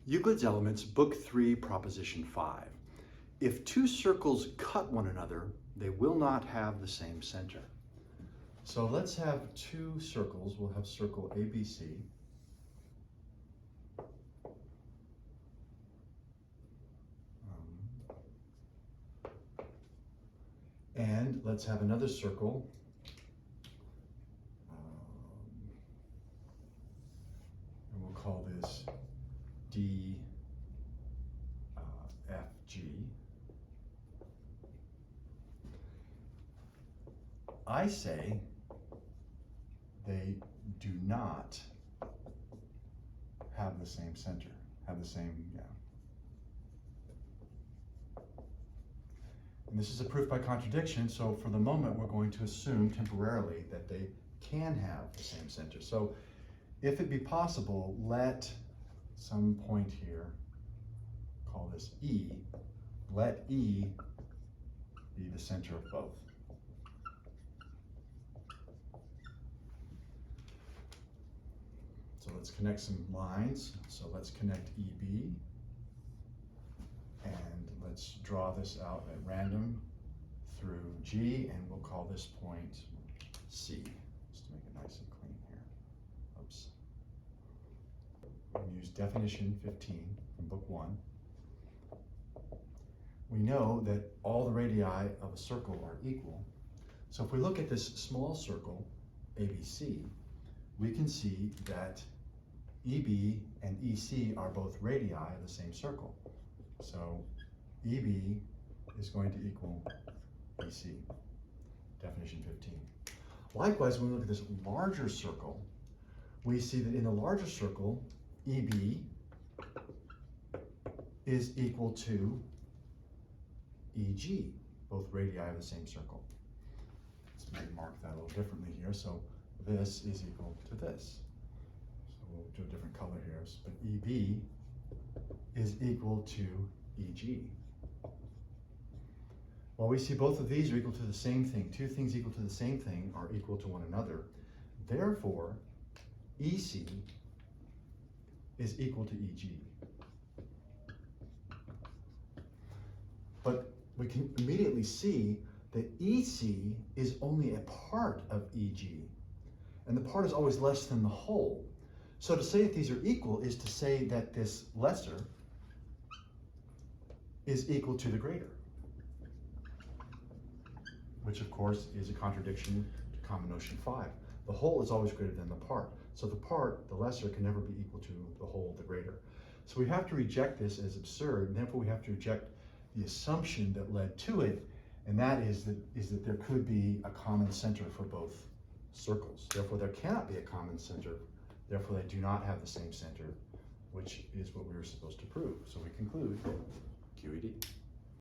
Euclid's Elements, Book 3, Proposition 5. If two circles cut one another, they will not have the same center. So let's have two circles. We'll have circle ABC. And let's have another circle. And we'll call this DFG. I say they do not have the same center, have the same, And this is a proof by contradiction, so for the moment we're going to assume temporarily that they can have the same center. So if it be possible, let some point here, call this E, let E be the center of both. So let's connect some lines. So let's connect EB, and let's draw this out at random through G, and we'll call this point C, just to make it nice and clean here. Oops. We're going to use definition 15 from book 1. We know that all the radii of a circle are equal. So if we look at this small circle, ABC, we can see that EB and EC are both radii of the same circle. So EB is going to equal EC, definition 15. Likewise, when we look at this larger circle, we see that in the larger circle, EB is equal to EG, both radii of the same circle. Let's maybe mark that a little differently here. So this is equal to this. So we'll do a different color here. But EB is equal to EG. Well, we see both of these are equal to the same thing. Two things equal to the same thing are equal to one another. Therefore, EC is equal to EG. But we can immediately see that EC is only a part of EG, and the part is always less than the whole. So to say that these are equal is to say that this lesser is equal to the greater, which of course is a contradiction to common notion 5. The whole is always greater than the part. So the part, the lesser, can never be equal to the whole, the greater. So we have to reject this as absurd, and therefore we have to reject the assumption that led to it, and that is that there could be a common center for both circles. Therefore, there cannot be a common center. Therefore, they do not have the same center, which is what we were supposed to prove. So we conclude QED.